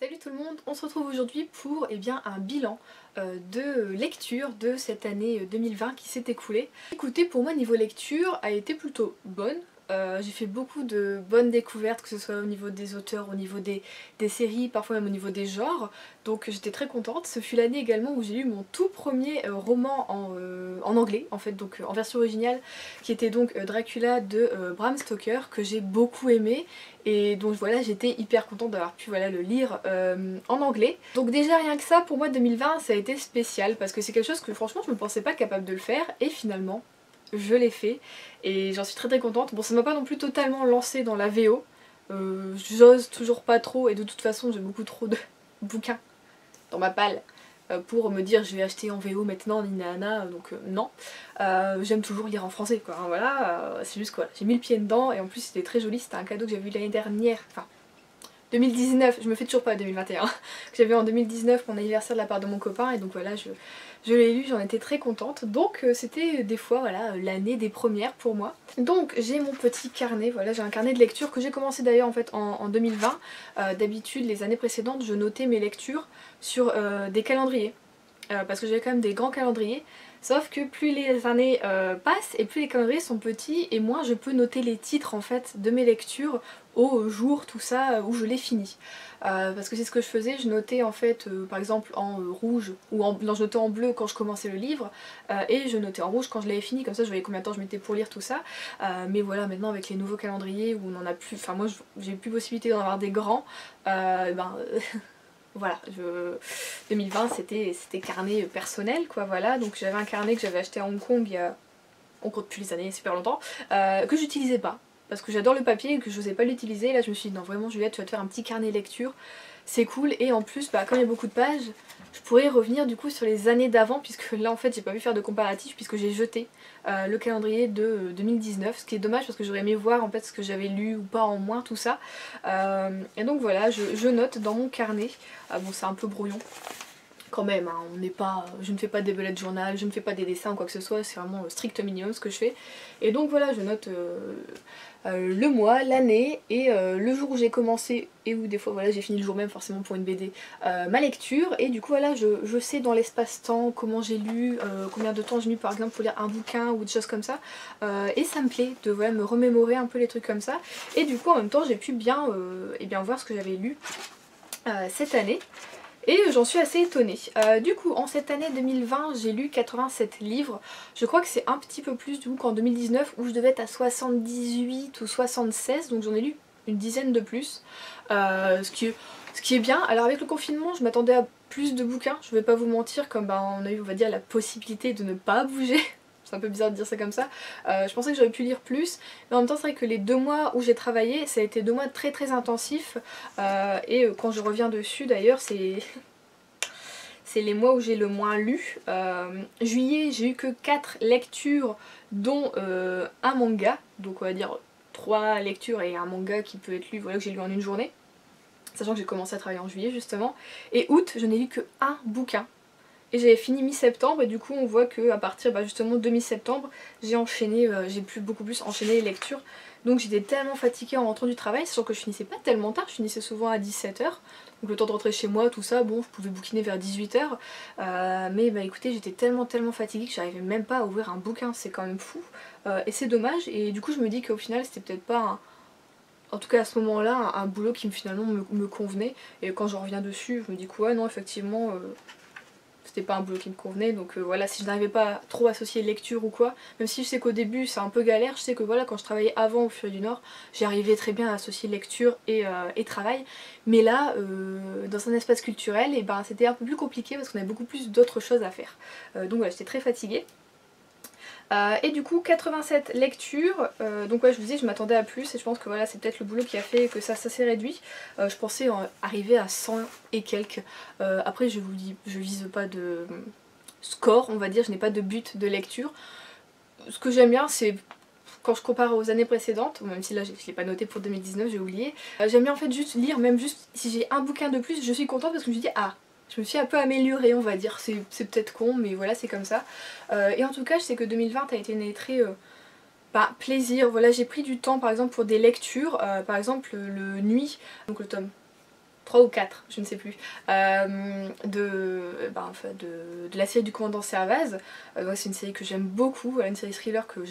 Salut tout le monde, on se retrouve aujourd'hui pour un bilan de lecture de cette année 2020 qui s'est écoulée. Écoutez, pour moi niveau lecture a été plutôt bonne. J'ai fait beaucoup de bonnes découvertes, que ce soit au niveau des auteurs, au niveau des séries, parfois même au niveau des genres, donc j'étais très contente. Ce fut l'année également où j'ai lu mon tout premier roman en anglais, en fait, donc en version originale, qui était donc Dracula de Bram Stoker, que j'ai beaucoup aimé, et donc voilà, j'étais hyper contente d'avoir pu le lire en anglais. Donc déjà rien que ça, pour moi 2020 ça a été spécial, parce que c'est quelque chose que franchement je me pensais pas capable de le faire, et finalement je l'ai fait et j'en suis très contente. Bon, ça m'a pas non plus totalement lancée dans la VO, j'ose toujours pas trop, et de toute façon j'ai beaucoup trop de bouquins dans ma palle pour me dire je vais acheter en VO maintenant, nina, donc non. J'aime toujours lire en français quoi, hein, voilà, c'est juste quoi, j'ai mis le pied dedans, et en plus c'était très joli, c'était un cadeau que j'avais eu l'année dernière, enfin 2019, je me fais toujours pas 2021, que j'avais en 2019 pour mon anniversaire de la part de mon copain, et donc voilà, je l'ai lu, j'en étais très contente, donc c'était des fois voilà l'année des premières pour moi. Donc j'ai mon petit carnet, voilà, j'ai un carnet de lecture que j'ai commencé d'ailleurs en fait en 2020, d'habitude les années précédentes je notais mes lectures sur des calendriers, parce que j'avais quand même des grands calendriers. Sauf que plus les années passent et plus les calendriers sont petits, et moins je peux noter les titres en fait de mes lectures au jour, tout ça, où je les finis. Parce que c'est ce que je faisais, je notais en fait par exemple en rouge, ou non, je notais en bleu quand je commençais le livre, et je notais en rouge quand je l'avais fini, comme ça je voyais combien de temps je mettais pour lire tout ça. Mais voilà, maintenant avec les nouveaux calendriers où on en a plus, enfin moi j'ai plus possibilité d'en avoir des grands, voilà, 2020 c'était carnet personnel quoi, voilà, donc j'avais un carnet que j'avais acheté à Hong Kong il y a, on compte plus les années, super longtemps, que j'utilisais pas, parce que j'adore le papier et que je n'osais pas l'utiliser. Là je me suis dit non vraiment Juliette, tu vas te faire un petit carnet lecture, c'est cool, et en plus comme il y a beaucoup de pages, je pourrais revenir du coup sur les années d'avant, puisque là en fait j'ai pas pu faire de comparatif puisque j'ai jeté le calendrier de 2019, ce qui est dommage parce que j'aurais aimé voir en fait ce que j'avais lu ou pas en moins, tout ça. Et donc voilà, je note dans mon carnet. Bon, c'est un peu brouillon quand même, hein, on n'est pas, je ne fais pas des bullet journal, je ne fais pas des dessins ou quoi que ce soit, c'est vraiment le strict minimum ce que je fais. Et donc voilà, je note le mois, l'année, et le jour où j'ai commencé, et où des fois voilà j'ai fini le jour même forcément pour une BD, ma lecture, et du coup voilà je sais dans l'espace-temps comment j'ai lu, combien de temps j'ai mis par exemple pour lire un bouquin ou des choses comme ça, et ça me plaît de voilà, me remémorer un peu les trucs comme ça, et du coup en même temps j'ai pu bien voir ce que j'avais lu cette année. Et j'en suis assez étonnée. Du coup, en cette année 2020, j'ai lu 87 livres. Je crois que c'est un petit peu plus du coup qu'en 2019 où je devais être à 78 ou 76, donc j'en ai lu une dizaine de plus. Ce qui est bien. Alors avec le confinement, je m'attendais à plus de bouquins, je vais pas vous mentir, comme on a eu on va dire la possibilité de ne pas bouger. C'est un peu bizarre de dire ça comme ça. Je pensais que j'aurais pu lire plus, mais en même temps c'est vrai que les 2 mois où j'ai travaillé, ça a été 2 mois très intensifs, et quand je reviens dessus d'ailleurs, c'est les mois où j'ai le moins lu. Juillet, j'ai eu que 4 lectures, dont un manga, donc on va dire 3 lectures et un manga qui peut être lu, voilà, que j'ai lu en une journée, sachant que j'ai commencé à travailler en juillet justement. Et août, je n'ai lu que un bouquin. Et j'avais fini mi-septembre, et du coup on voit que à partir justement de mi-septembre, j'ai enchaîné, j'ai beaucoup plus enchaîné les lectures. Donc j'étais tellement fatiguée en rentrant du travail, sachant que je finissais pas tellement tard, je finissais souvent à 17 h. Donc le temps de rentrer chez moi, tout ça, bon, je pouvais bouquiner vers 18 h. Mais écoutez, j'étais tellement fatiguée que j'arrivais même pas à ouvrir un bouquin, c'est quand même fou. Et c'est dommage, et du coup je me dis qu'au final c'était peut-être pas en tout cas à ce moment-là, un boulot qui finalement me convenait. Et quand je reviens dessus, je me dis que ouais non effectivement c'était pas un boulot qui me convenait, donc voilà, si je n'arrivais pas à trop associer lecture ou quoi, même si je sais qu'au début c'est un peu galère, je sais que voilà, quand je travaillais avant au Furet du Nord, j'arrivais très bien à associer lecture et travail, mais là, dans un espace culturel, et c'était un peu plus compliqué parce qu'on avait beaucoup plus d'autres choses à faire. Donc voilà, j'étais très fatiguée. Et du coup 87 lectures, donc ouais je vous dis je m'attendais à plus, et je pense que voilà c'est peut-être le boulot qui a fait que ça s'est réduit. Je pensais arriver à 100 et quelques. Après je vous dis, je vise pas de score on va dire, je n'ai pas de but de lecture. Ce que j'aime bien c'est quand je compare aux années précédentes, même si là je l'ai pas noté pour 2019, j'ai oublié, j'aime bien en fait juste lire, même juste si j'ai un bouquin de plus je suis contente parce que je me dis ah, je me suis un peu améliorée on va dire, c'est peut-être con mais voilà c'est comme ça. Et en tout cas je sais que 2020 a été une année très plaisir, voilà j'ai pris du temps par exemple pour des lectures, par exemple le Nuit, donc le tome 3 ou 4, je ne sais plus, de la série du Commandant Servaz. C'est une série que j'aime beaucoup, voilà, une série thriller que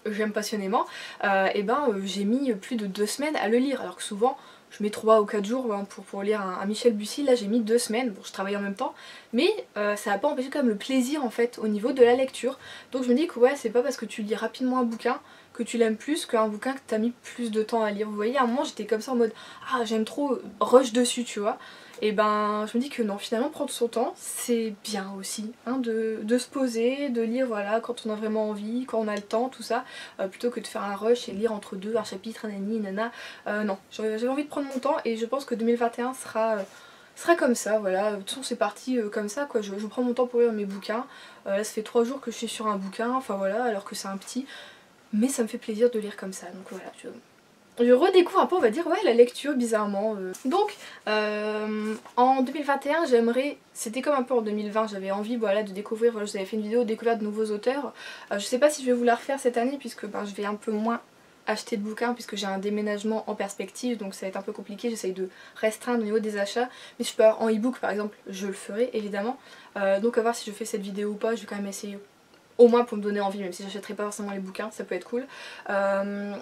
j'aime passionnément. J'ai mis plus de 2 semaines à le lire, alors que souvent je mets 3 ou 4 jours pour lire un Michel Bussy. Là j'ai mis 2 semaines, bon je travaille en même temps, mais ça n'a pas empêché quand même le plaisir en fait au niveau de la lecture. Donc je me dis que ouais, c'est pas parce que tu lis rapidement un bouquin que tu l'aimes plus qu'un bouquin que t'as mis plus de temps à lire. Vous voyez, à un moment j'étais comme ça en mode ah j'aime trop, rush dessus tu vois. Et ben je me dis que non, finalement prendre son temps c'est bien aussi, hein, de se poser, de lire voilà quand on a vraiment envie, quand on a le temps, tout ça, plutôt que de faire un rush et lire entre deux un chapitre, nanani, nana. Non, j'avais envie de prendre mon temps et je pense que 2021 sera comme ça, voilà. De toute façon c'est parti comme ça quoi, je prends mon temps pour lire mes bouquins. Là ça fait 3 jours que je suis sur un bouquin, enfin voilà, alors que c'est un petit. Mais ça me fait plaisir de lire comme ça, donc voilà, je redécouvre un peu, on va dire, ouais, la lecture, bizarrement. Donc, en 2021, j'aimerais, c'était comme un peu en 2020, j'avais envie, voilà, de découvrir, voilà, je vous avais fait une vidéo découverte de nouveaux auteurs. Je sais pas si je vais vous la refaire cette année, puisque je vais un peu moins acheter de bouquins, puisque j'ai un déménagement en perspective, donc ça va être un peu compliqué, j'essaye de restreindre au niveau des achats. Mais je peux avoir en e-book, par exemple, je le ferai, évidemment. Donc à voir si je fais cette vidéo ou pas, je vais quand même essayer. Au moins pour me donner envie, même si j'achèterai pas forcément les bouquins, ça peut être cool.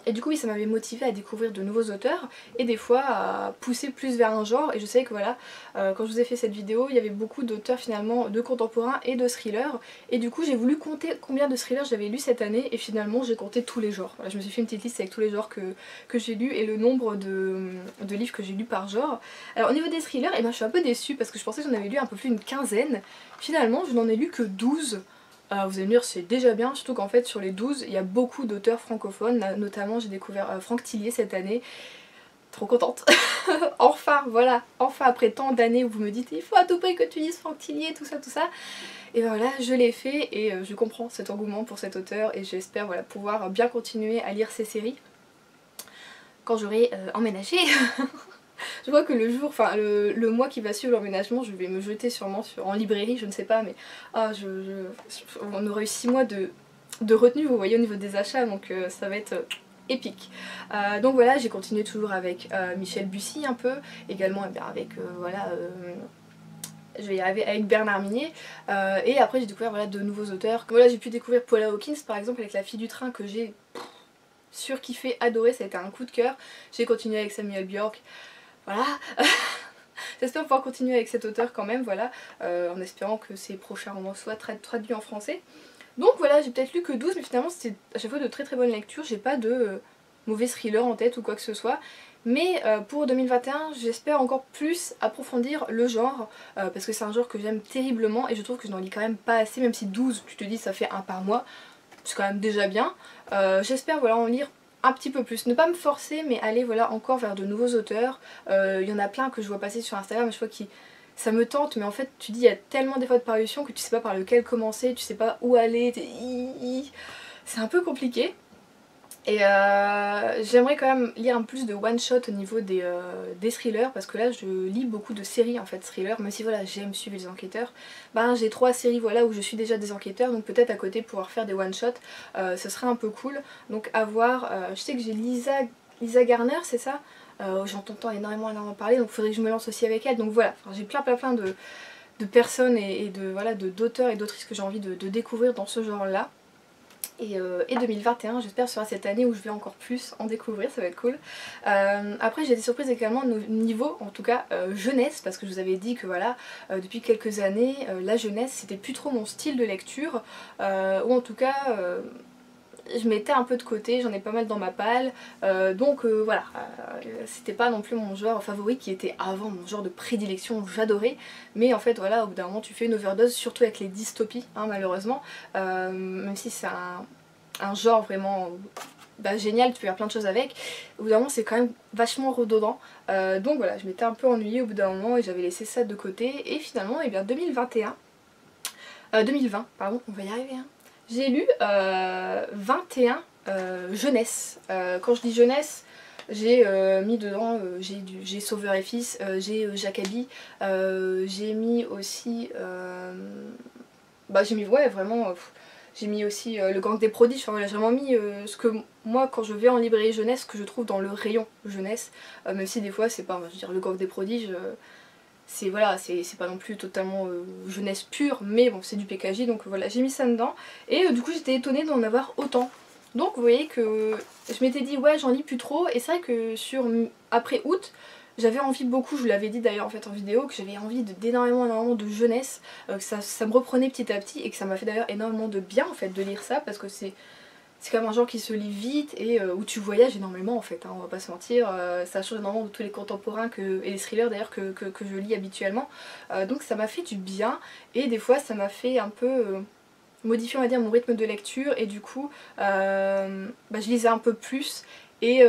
Et du coup oui, ça m'avait motivée à découvrir de nouveaux auteurs et des fois à pousser plus vers un genre. Et je sais que voilà, quand je vous ai fait cette vidéo, il y avait beaucoup d'auteurs finalement de contemporains et de thrillers. Et du coup j'ai voulu compter combien de thrillers j'avais lu cette année et finalement j'ai compté tous les genres. Voilà, je me suis fait une petite liste avec tous les genres que j'ai lus et le nombre de livres que j'ai lus par genre. Alors au niveau des thrillers, je suis un peu déçue parce que je pensais que j'en avais lu un peu plus d'une quinzaine. Finalement je n'en ai lu que 12. Vous allez me dire c'est déjà bien, surtout qu'en fait sur les 12 il y a beaucoup d'auteurs francophones, là, notamment j'ai découvert Franck Tillier cette année, trop contente. Enfin voilà, enfin après tant d'années où vous me dites il faut à tout prix que tu lises Franck Tillier, tout ça, et ben voilà je l'ai fait et je comprends cet engouement pour cet auteur et j'espère voilà, pouvoir bien continuer à lire ses séries quand j'aurai emménagé. Je vois que le jour, enfin le mois qui va suivre l'emménagement, je vais me jeter sûrement en librairie, je ne sais pas, mais on aura eu 6 mois de retenue, vous voyez, au niveau des achats, donc ça va être épique. Donc voilà, j'ai continué toujours avec Michel Bussy un peu, également avec voilà... je vais y arriver avec Bernard Minier et après j'ai découvert voilà, de nouveaux auteurs. Voilà, j'ai pu découvrir Paula Hawkins par exemple avec La fille du train que j'ai surkiffé, adoré, ça a été un coup de cœur. J'ai continué avec Samuel Björk. Voilà, j'espère pouvoir continuer avec cet auteur quand même, voilà, en espérant que ses prochains romans soient traduits en français. Donc voilà, j'ai peut-être lu que 12, mais finalement c'était à chaque fois de très très bonnes lectures, j'ai pas de mauvais thriller en tête ou quoi que ce soit. Mais pour 2021, j'espère encore plus approfondir le genre, parce que c'est un genre que j'aime terriblement et je trouve que je n'en lis quand même pas assez, même si 12, tu te dis ça fait un par mois, c'est quand même déjà bien. J'espère voilà, en lire un petit peu plus, ne pas me forcer mais aller voilà encore vers de nouveaux auteurs. Il y en a plein que je vois passer sur Instagram, je vois qui ça me tente mais en fait tu dis il y a tellement des fois de parution que tu sais pas par lequel commencer, tu sais pas où aller, c'est un peu compliqué. Et j'aimerais quand même lire un plus de one shot au niveau des thrillers parce que là je lis beaucoup de séries en fait thrillers, même si voilà j'aime suivre les enquêteurs. J'ai 3 séries voilà où je suis déjà des enquêteurs, donc peut-être à côté pouvoir faire des one shot, ce serait un peu cool. Donc à voir, je sais que j'ai Lisa Garner, c'est ça, j'entends énormément parler, donc il faudrait que je me lance aussi avec elle. Donc voilà, j'ai plein de personnes et d'auteurs et d'autrices que j'ai envie de découvrir dans ce genre là. Et 2021 j'espère sera cette année où je vais encore plus en découvrir, ça va être cool. Après j'ai des surprises également niveau en tout cas jeunesse, parce que je vous avais dit que voilà depuis quelques années la jeunesse c'était plus trop mon style de lecture, ou en tout cas je mettais un peu de côté, j'en ai pas mal dans ma palle, donc voilà, c'était pas non plus mon genre favori qui était avant mon genre de prédilection, j'adorais, mais en fait voilà, au bout d'un moment tu fais une overdose, surtout avec les dystopies, hein, malheureusement, même si c'est un genre vraiment génial, tu peux faire plein de choses avec, au bout d'un moment c'est quand même vachement redondant, donc voilà, je m'étais un peu ennuyée au bout d'un moment et j'avais laissé ça de côté, et finalement, et bien 2020, pardon, on va y arriver, hein. J'ai lu 21 jeunesse. Quand je dis jeunesse, j'ai mis dedans, j'ai Sauveur et Fils, j'ai Jacabi, j'ai mis aussi, j'ai mis ouais vraiment J'ai mis aussi le Gang des prodiges, enfin voilà, j'ai vraiment mis ce que moi quand je vais en librairie jeunesse, ce que je trouve dans le rayon jeunesse, même si des fois c'est pas, je veux dire, le Gang des prodiges, c'est voilà, c'est pas non plus totalement jeunesse pure, mais bon c'est du PKJ, donc voilà, j'ai mis ça dedans, et du coup j'étais étonnée d'en avoir autant. Donc vous voyez que je m'étais dit ouais j'en lis plus trop, et c'est vrai que après août, j'avais envie beaucoup, je vous l'avais dit d'ailleurs en fait en vidéo, que j'avais envie d'énormément de jeunesse, que ça me reprenait petit à petit, et que ça m'a fait d'ailleurs énormément de bien en fait de lire ça, parce que c'est quand même un genre qui se lit vite et où tu voyages énormément en fait, hein, on va pas se mentir, ça change énormément de tous les contemporains et les thrillers d'ailleurs que je lis habituellement, donc ça m'a fait du bien, et des fois ça m'a fait un peu modifier on va dire mon rythme de lecture, et du coup je lisais un peu plus, et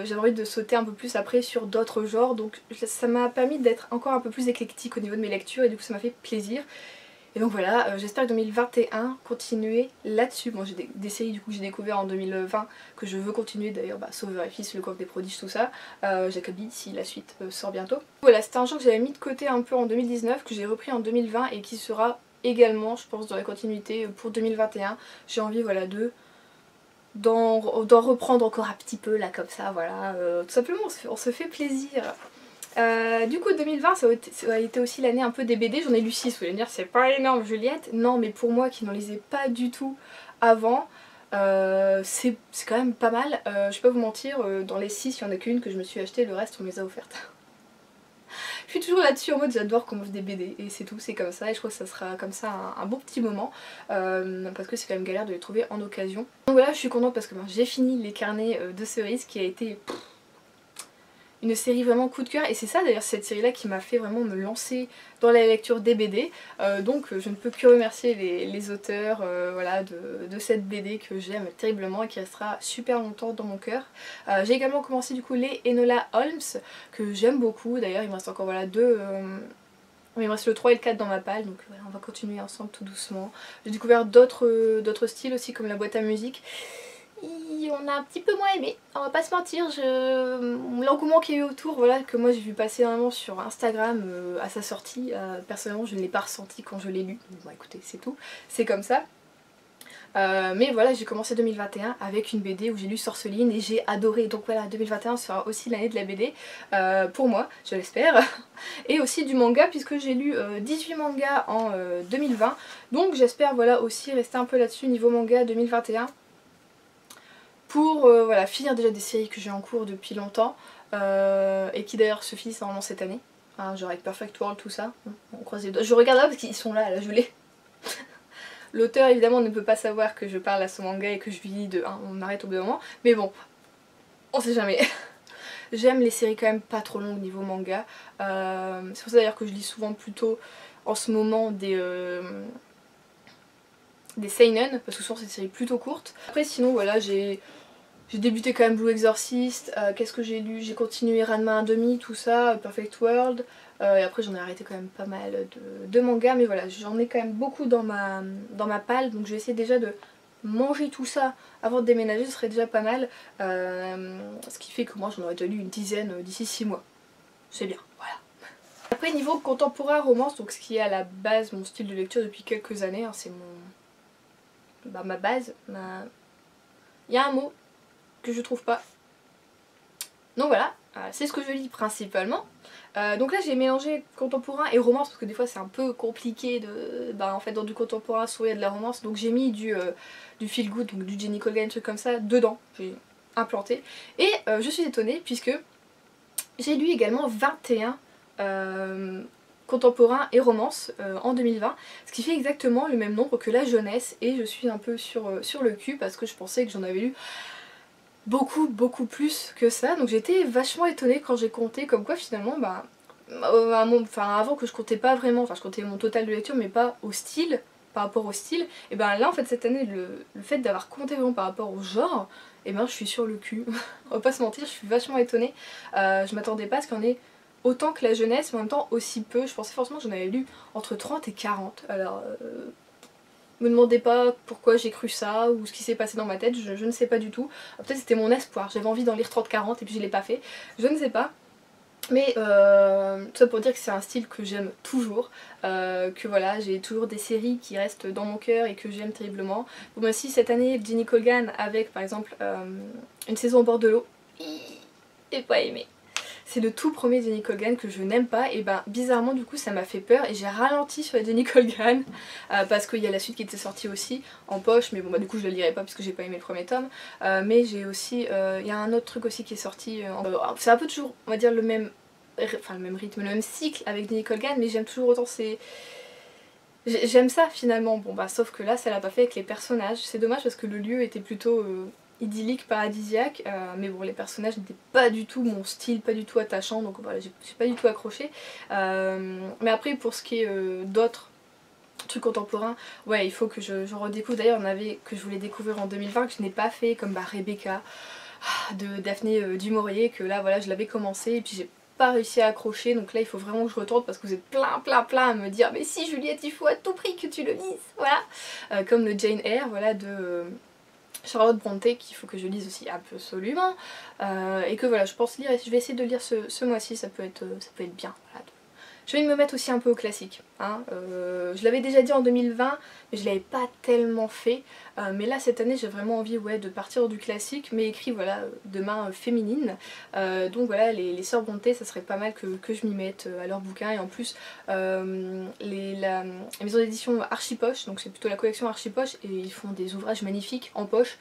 j'avais envie de sauter un peu plus après sur d'autres genres, donc ça m'a permis d'être encore un peu plus éclectique au niveau de mes lectures, et du coup ça m'a fait plaisir. Et donc voilà, j'espère que 2021 continuer là-dessus. Bon, j'ai des séries du coup que j'ai découvert en 2020 que je veux continuer d'ailleurs, Sauveur et Fils, Le Coffre des Prodiges, tout ça. Jacobi si la suite sort bientôt. Voilà, c'était un genre que j'avais mis de côté un peu en 2019, que j'ai repris en 2020 et qui sera également, je pense, dans la continuité pour 2021. J'ai envie voilà d'en reprendre encore un petit peu là comme ça, voilà. Tout simplement on se fait plaisir. Du coup 2020 ça a été aussi l'année un peu des BD, j'en ai lu 6, vous allez me dire c'est pas énorme Juliette, non mais pour moi qui n'en lisais pas du tout avant, c'est quand même pas mal, je vais pas vous mentir, dans les 6 il y en a qu'une que je me suis achetée, le reste on me les a offertes. Je suis toujours là-dessus en mode j'adore qu'on m'offre des BD et c'est tout, c'est comme ça, et je crois que ça sera comme ça un bon petit moment, parce que c'est quand même galère de les trouver en occasion. Donc voilà, je suis contente parce que j'ai fini les carnets de cerises qui a été une série vraiment coup de cœur, et c'est ça d'ailleurs cette série là qui m'a fait vraiment me lancer dans la lecture des BD, donc je ne peux que remercier les auteurs voilà, de cette BD que j'aime terriblement et qui restera super longtemps dans mon cœur. J'ai également commencé du coup les Enola Holmes que j'aime beaucoup, d'ailleurs il me reste encore voilà deux... il me reste le 3 et le 4 dans ma palle, donc voilà, on va continuer ensemble tout doucement. J'ai découvert d'autres styles aussi comme la boîte à musique. On a un petit peu moins aimé, on va pas se mentir, l'engouement qu'il y a eu autour, voilà, que moi j'ai vu passer énormément sur Instagram à sa sortie, personnellement je ne l'ai pas ressenti quand je l'ai lu, bon écoutez c'est tout, c'est comme ça. Mais voilà, j'ai commencé 2021 avec une BD où j'ai lu Sorceline et j'ai adoré, donc voilà, 2021 sera aussi l'année de la BD, pour moi, je l'espère, et aussi du manga puisque j'ai lu 18 mangas en 2020, donc j'espère voilà aussi rester un peu là-dessus niveau manga 2021. Pour voilà, finir déjà des séries que j'ai en cours depuis longtemps, et qui d'ailleurs se finissent normalement cette année, hein, genre avec Perfect World, tout ça, on croise les doigts. Je regarde là parce qu'ils sont là, je l'ai. L'auteur évidemment ne peut pas savoir que je parle à son manga et que je lui dis on arrête au bout d'un moment, mais bon, on sait jamais. J'aime les séries quand même pas trop longues niveau manga, c'est pour ça d'ailleurs que je lis souvent plutôt en ce moment des seinen, parce que souvent c'est des séries plutôt courtes. Après sinon voilà, j'ai débuté quand même Blue Exorcist, qu'est-ce que j'ai lu? J'ai continué Ranma 1/2, tout ça, Perfect World, et après j'en ai arrêté quand même pas mal de mangas, mais voilà, j'en ai quand même beaucoup dans ma palle, donc je vais essayer déjà de manger tout ça avant de déménager, ce serait déjà pas mal, ce qui fait que moi j'en aurais déjà lu une dizaine d'ici 6 mois, c'est bien, voilà. Après niveau contemporain romance, donc ce qui est à la base mon style de lecture depuis quelques années, hein, c'est ma base, il y a un mot que je trouve pas. Donc voilà, c'est ce que je lis principalement. Donc là j'ai mélangé contemporain et romance parce que des fois c'est un peu compliqué de... en fait dans du contemporain soit il y a de la romance, donc j'ai mis du feel good, donc du Jenny Colgan, un truc comme ça dedans, j'ai implanté. Et je suis étonnée puisque j'ai lu également 21 contemporain et romance en 2020, ce qui fait exactement le même nombre que la jeunesse, et je suis un peu sur le cul parce que je pensais que j'en avais lu beaucoup plus que ça, donc j'étais vachement étonnée quand j'ai compté comme quoi finalement avant que je comptais pas vraiment, enfin je comptais mon total de lecture mais pas au style, par rapport au style, et ben là en fait cette année le fait d'avoir compté vraiment par rapport au genre, et ben je suis sur le cul, on va pas se mentir, je suis vachement étonnée, je m'attendais pas à ce qu'il y en ait autant que la jeunesse mais en même temps aussi peu, je pensais forcément que j'en avais lu entre 30 et 40, alors me demandez pas pourquoi j'ai cru ça ou ce qui s'est passé dans ma tête, je ne sais pas du tout. Peut-être c'était mon espoir, j'avais envie d'en lire 30-40 et puis je l'ai pas fait, je ne sais pas. Mais tout ça pour dire que c'est un style que j'aime toujours, que voilà, j'ai toujours des séries qui restent dans mon cœur et que j'aime terriblement. Bon bah si cette année Jenny Colgan avec par exemple une saison au bord de l'eau, j'ai pas aimé. C'est le tout premier Jenny Colgan que je n'aime pas et ben bizarrement du coup ça m'a fait peur et j'ai ralenti sur la Jenny Colgan parce qu'il y a la suite qui était sortie aussi en poche mais bon bah du coup je le lirai pas parce que j'ai pas aimé le premier tome mais j'ai aussi, il y a un autre truc aussi qui est sorti, c'est un peu toujours on va dire le même rythme, le même cycle avec Jenny Colgan mais j'aime toujours autant j'aime ça finalement, bon bah sauf que là ça l'a pas fait avec les personnages, c'est dommage parce que le lieu était plutôt idyllique, paradisiaque, mais bon les personnages n'étaient pas du tout mon style, pas du tout attachant donc voilà j'ai pas du tout accroché. Mais après pour ce qui est d'autres trucs contemporains, ouais il faut que je redécouvre, d'ailleurs on avait que je voulais découvrir en 2020 que je n'ai pas fait comme bah Rebecca de Daphné du Maurier que là voilà je l'avais commencé et puis j'ai pas réussi à accrocher donc là il faut vraiment que je retourne parce que vous êtes plein à me dire mais si Juliette il faut à tout prix que tu le lises, voilà, comme le Jane Eyre voilà de Charlotte Brontë qu'il faut que je lise aussi absolument et que voilà je pense lire et je vais essayer de lire ce mois-ci, ça peut être bien, voilà. Je vais me mettre aussi un peu au classique, hein. Je l'avais déjà dit en 2020 mais je l'avais pas tellement fait, mais là cette année j'ai vraiment envie ouais, de partir du classique mais écrit voilà de main féminine, donc voilà les sœurs Brontë ça serait pas mal que je m'y mette à leurs bouquins et en plus la maison d'édition Archipoche, donc c'est plutôt la collection Archipoche et ils font des ouvrages magnifiques en poche,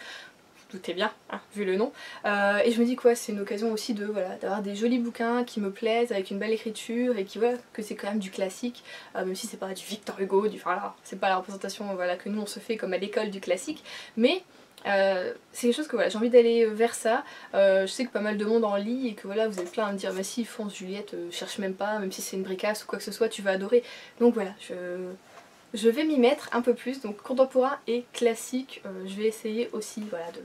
doutez bien, hein, vu le nom. Et je me dis quoi, c'est une occasion aussi de voilà, d'avoir des jolis bouquins qui me plaisent, avec une belle écriture, et qui voilà, que c'est quand même du classique, même si c'est pas du Victor Hugo, voilà, c'est pas la représentation voilà, que nous on se fait comme à l'école du classique, mais c'est quelque chose que voilà, j'ai envie d'aller vers ça. Je sais que pas mal de monde en lit et que voilà, vous êtes plein à me dire bah si fonce Juliette, cherche même pas, même si c'est une bricasse ou quoi que ce soit, tu vas adorer. Donc voilà, je vais m'y mettre un peu plus, donc contemporain et classique, je vais essayer aussi voilà, de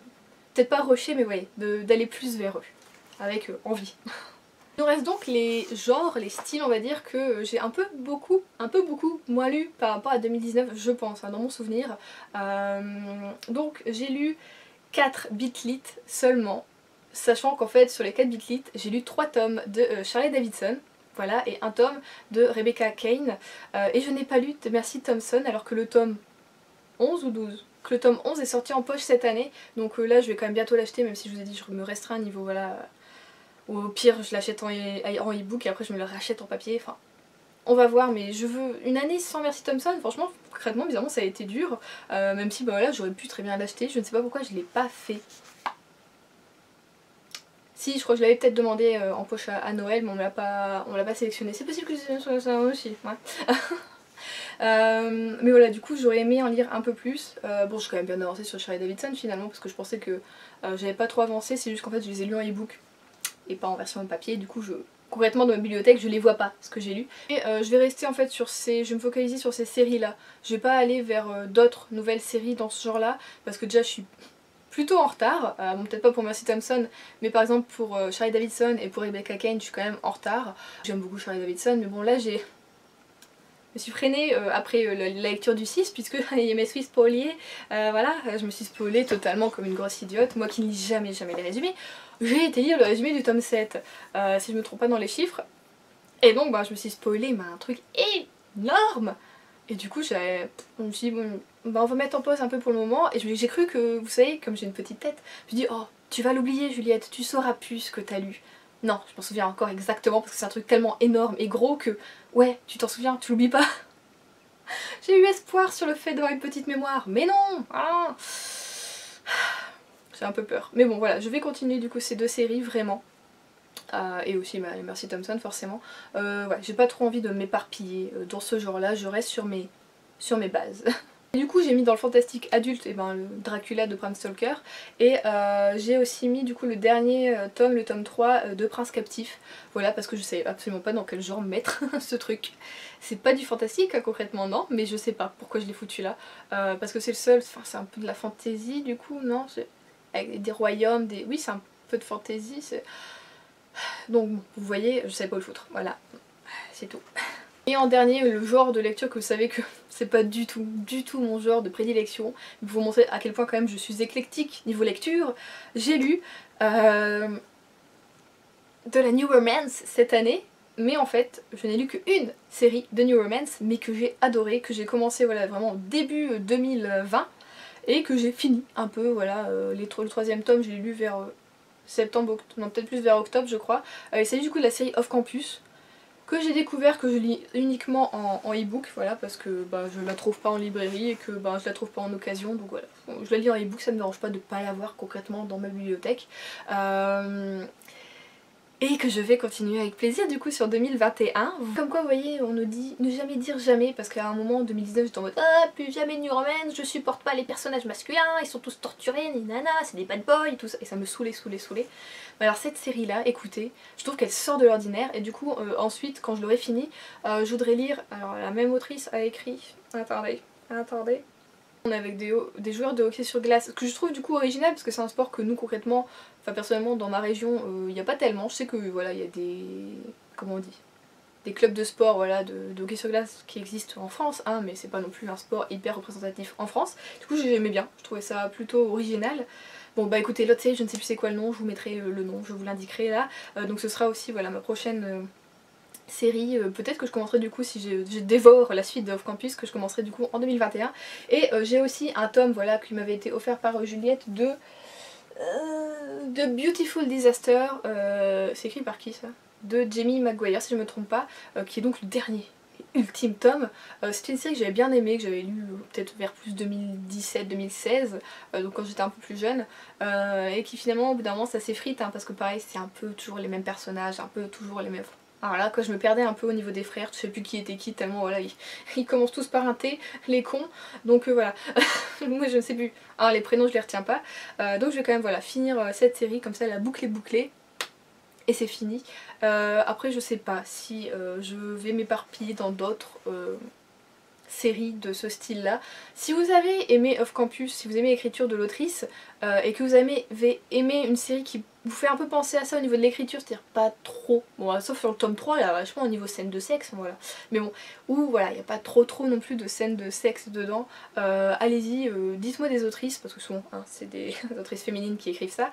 peut-être pas rusher mais ouais, d'aller plus vers eux, avec envie. Il nous reste donc les genres, les styles on va dire que j'ai un peu beaucoup moins lu par rapport à 2019 je pense, hein, dans mon souvenir. Donc j'ai lu 4 bitlit seulement, sachant qu'en fait sur les 4 bitlit j'ai lu 3 tomes de Charlie Davidson. Voilà, et un tome de Rebecca Kane, et je n'ai pas lu de Mercy Thompson alors que le tome 11 ou 12 que le tome 11 est sorti en poche cette année, donc là je vais quand même bientôt l'acheter même si je vous ai dit je me restreins à niveau voilà, ou au pire je l'achète en e-book et après je me le rachète en papier, enfin on va voir mais je veux une année sans Mercy Thompson, franchement concrètement bizarrement ça a été dur, même si bah voilà j'aurais pu très bien l'acheter, je ne sais pas pourquoi je l'ai pas fait. Si, je crois que je l'avais peut-être demandé en poche à Noël mais on me l'a pas sélectionné, c'est possible que je sélectionne ça aussi, ouais. Mais voilà, du coup j'aurais aimé en lire un peu plus. Bon, j'ai quand même bien avancé sur Charlie Davidson finalement parce que je pensais que j'avais pas trop avancé, c'est juste qu'en fait je les ai lus en e-book et pas en version papier, du coup concrètement dans ma bibliothèque je les vois pas ce que j'ai lu. Et je vais rester en fait sur je vais me focaliser sur ces séries là, je vais pas aller vers d'autres nouvelles séries dans ce genre là parce que déjà je suis plutôt en retard, bon peut-être pas pour Mercy Thompson mais par exemple pour Charlie Davidson et pour Rebecca Kane je suis quand même en retard. J'aime beaucoup Charlie Davidson mais bon là je me suis freinée après la lecture du 6 puisque je me suis spoilée, voilà, je me suis spoilée totalement comme une grosse idiote, moi qui ne lis jamais les résumés, j'ai été lire le résumé du tome 7, si je me trompe pas dans les chiffres, et donc bah, je me suis spoilée un truc énorme, et du coup je me suis dit bon, bah, on va mettre en pause un peu pour le moment, et j'ai cru que, vous savez, comme j'ai une petite tête, je me dis oh tu vas l'oublier Juliette, tu sauras plus ce que t'as lu. Non, je m'en souviens encore exactement parce que c'est un truc tellement énorme et gros que ouais, tu t'en souviens, tu l'oublies pas. J'ai eu espoir sur le fait d'avoir une petite mémoire, mais non, ah. J'ai un peu peur. Mais bon voilà, je vais continuer du coup ces deux séries vraiment. Et aussi Mercy Thompson forcément. Ouais, j'ai pas trop envie de m'éparpiller dans ce genre là, je reste sur mes bases. Et du coup j'ai mis dans le fantastique adulte le Dracula de Bram Stoker et j'ai aussi mis du coup le dernier tome, le tome 3 de Prince Captif. Voilà, parce que je savais absolument pas dans quel genre mettre ce truc. C'est pas du fantastique hein, concrètement non, mais je sais pas pourquoi je l'ai foutu là. Parce que c'est le seul, enfin c'est un peu de la fantaisie du coup, non, avec des royaumes, oui c'est un peu de fantaisie. Donc vous voyez, je savais pas où le foutre, voilà, c'est tout. Et en dernier, le genre de lecture que vous savez que c'est pas du tout mon genre de prédilection. Pour vous montrer à quel point quand même je suis éclectique niveau lecture, j'ai lu de la New Romance cette année, mais en fait je n'ai lu qu'une série de New Romance, mais que j'ai adoré, que j'ai commencé voilà, vraiment début 2020 et que j'ai fini un peu, voilà, le troisième tome je l'ai lu vers septembre, non peut-être plus vers octobre je crois. Il s'agit du coup de la série Off Campus, que j'ai découvert, que je lis uniquement en e-book, voilà, parce que bah, je la trouve pas en librairie et que bah, je la trouve pas en occasion, donc voilà. Bon, je la lis en e-book, ça me dérange pas de pas l'avoir concrètement dans ma bibliothèque. Et que je vais continuer avec plaisir du coup sur 2021. Comme quoi vous voyez, on nous dit ne jamais dire jamais, parce qu'à un moment en 2019 j'étais en mode ah plus jamais de New Romance, je supporte pas les personnages masculins, ils sont tous torturés, ni nana, c'est des bad boys, tout ça, et ça me saoulait. Mais alors cette série là, écoutez, je trouve qu'elle sort de l'ordinaire, et du coup ensuite quand je l'aurai fini, je voudrais lire, alors la même autrice a écrit, attendez, on est avec des joueurs de hockey sur glace, que je trouve du coup original parce que c'est un sport que nous concrètement, enfin personnellement dans ma région, il n'y a pas tellement. Je sais que voilà, il y a des, comment on dit, des clubs de sport voilà, de hockey sur glace qui existent en France, hein, mais c'est pas non plus un sport hyper représentatif en France. Du coup j'aimais bien, je trouvais ça plutôt original. Bon bah écoutez, l'autre série, je ne sais plus c'est quoi le nom, je vous mettrai le nom, je vous l'indiquerai là. Donc ce sera aussi voilà ma prochaine série, peut-être que je commencerai du coup si je dévore la suite de Off Campus, que je commencerai du coup en 2021. Et j'ai aussi un tome voilà qui m'avait été offert par Juliette de Beautiful Disaster, c'est écrit par qui ça? De Jamie McGuire si je me trompe pas, qui est donc le dernier ultime tome. C'était une série que j'avais bien aimée, que j'avais lu peut-être vers plus 2017-2016, donc quand j'étais un peu plus jeune, et qui finalement au bout d'un moment ça s'effrite, hein, parce que pareil c'est un peu toujours les mêmes personnages, un peu toujours les mêmes... Alors là, quand je me perdais un peu au niveau des frères, je sais plus qui était qui, tellement voilà, ils commencent tous par un T, les cons, donc voilà, moi je ne sais plus, alors les prénoms je les retiens pas, donc je vais quand même voilà, finir cette série, comme ça la boucle est bouclée, et c'est fini. Après je sais pas si je vais m'éparpiller dans d'autres séries de ce style là. Si vous avez aimé Off Campus, si vous aimez l'écriture de l'autrice, et que vous avez aimé une série qui vous fait un peu penser à ça au niveau de l'écriture, c'est-à-dire pas trop, bon sauf sur le tome 3 là vachement au niveau scène de sexe, voilà, mais bon, ou voilà, il n'y a pas trop non plus de scènes de sexe dedans, allez-y, dites-moi des autrices, parce que souvent hein, c'est des autrices féminines qui écrivent ça,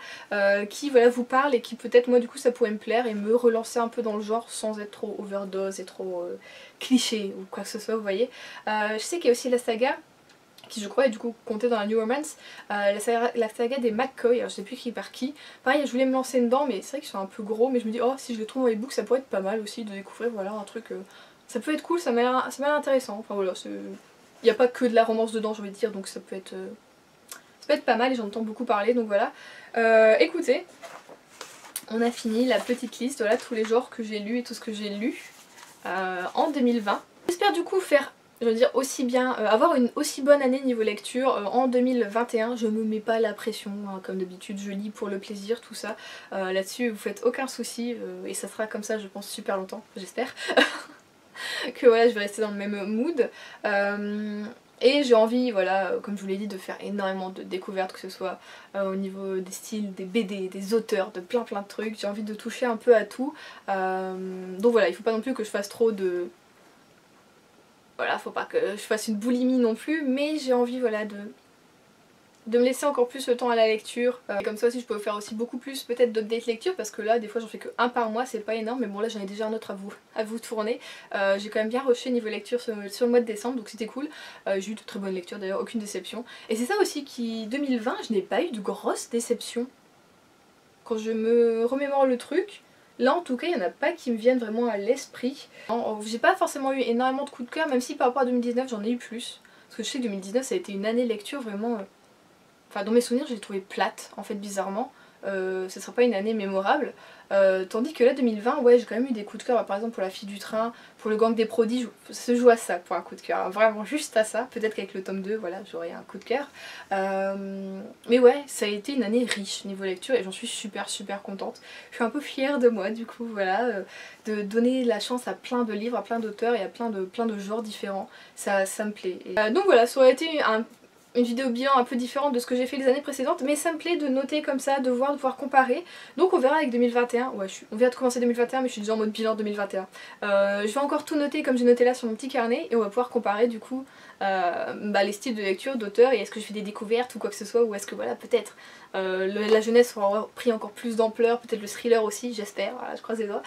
qui voilà vous parlent et qui peut-être moi du coup ça pourrait me plaire et me relancer un peu dans le genre sans être trop overdose et trop cliché ou quoi que ce soit, vous voyez. Je sais qu'il y a aussi la saga qui je crois est du coup comptée dans la New Romance, la saga des McCoy, alors je sais plus qui par qui. Pareil je voulais me lancer dedans mais c'est vrai qu'ils sont un peu gros, mais je me dis oh si je les trouve en e-book ça pourrait être pas mal aussi de découvrir voilà un truc, ça peut être cool, ça m'a l'air intéressant, enfin voilà, il n'y a pas que de la romance dedans j'ai envie de dire, donc ça peut être pas mal et j'en entends beaucoup parler, donc voilà. Écoutez, on a fini la petite liste, voilà tous les genres que j'ai lus et tout ce que j'ai lu en 2020. J'espère du coup faire, je veux dire aussi bien, avoir une aussi bonne année niveau lecture en 2021. Je me mets pas la pression, hein, comme d'habitude je lis pour le plaisir, tout ça. Là-dessus vous faites aucun souci et ça sera comme ça je pense super longtemps, j'espère. Que voilà je vais rester dans le même mood. Et j'ai envie, voilà, comme je vous l'ai dit, de faire énormément de découvertes, que ce soit au niveau des styles, des BD, des auteurs, de plein de trucs. J'ai envie de toucher un peu à tout. Donc voilà, il faut pas non plus que je fasse trop de... Voilà, faut pas que je fasse une boulimie non plus, mais j'ai envie voilà de me laisser encore plus le temps à la lecture. Comme ça aussi je peux faire aussi beaucoup plus peut-être d'update lecture, parce que là des fois j'en fais que un par mois, c'est pas énorme, mais bon là j'en ai déjà un autre à vous tourner. J'ai quand même bien rushé niveau lecture sur le mois de décembre, donc c'était cool. J'ai eu de très bonnes lectures d'ailleurs, aucune déception. Et c'est ça aussi qui, 2020, je n'ai pas eu de grosses déceptions. Quand je me remémore le truc, là en tout cas il n'y en a pas qui me viennent vraiment à l'esprit. J'ai pas forcément eu énormément de coups de cœur, même si par rapport à 2019 j'en ai eu plus. Parce que je sais que 2019 ça a été une année lecture vraiment... Enfin dans mes souvenirs je l'ai trouvée plate en fait bizarrement, ce sera pas une année mémorable, tandis que là 2020 ouais j'ai quand même eu des coups de cœur, par exemple pour La Fille du Train, pour Le Gang des Prodiges, se joue à ça pour un coup de cœur, vraiment juste à ça, peut-être qu'avec le tome 2 voilà j'aurai un coup de cœur, mais ouais ça a été une année riche niveau lecture et j'en suis super contente, je suis un peu fière de moi du coup voilà, de donner la chance à plein de livres, à plein d'auteurs et à plein de genres différents, ça me plaît. Donc voilà, ça aurait été une vidéo bilan un peu différente de ce que j'ai fait les années précédentes, mais ça me plaît de noter comme ça, de voir, de pouvoir comparer. Donc on verra avec 2021, ouais on vient de commencer 2021 mais je suis déjà en mode bilan 2021. Je vais encore tout noter comme j'ai noté là sur mon petit carnet et on va pouvoir comparer du coup les styles de lecture d'auteurs et est-ce que je fais des découvertes ou quoi que ce soit, ou est-ce que voilà peut-être la jeunesse aura pris encore plus d'ampleur, peut-être le thriller aussi, j'espère, voilà, je croise les doigts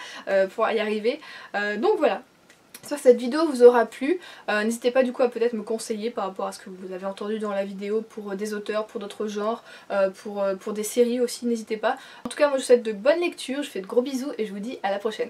pour y arriver. Donc voilà. J'espère que cette vidéo vous aura plu. N'hésitez pas du coup à peut-être me conseiller par rapport à ce que vous avez entendu dans la vidéo pour des auteurs, pour d'autres genres, pour des séries aussi, n'hésitez pas. En tout cas moi je vous souhaite de bonnes lectures, je vous fais de gros bisous et je vous dis à la prochaine.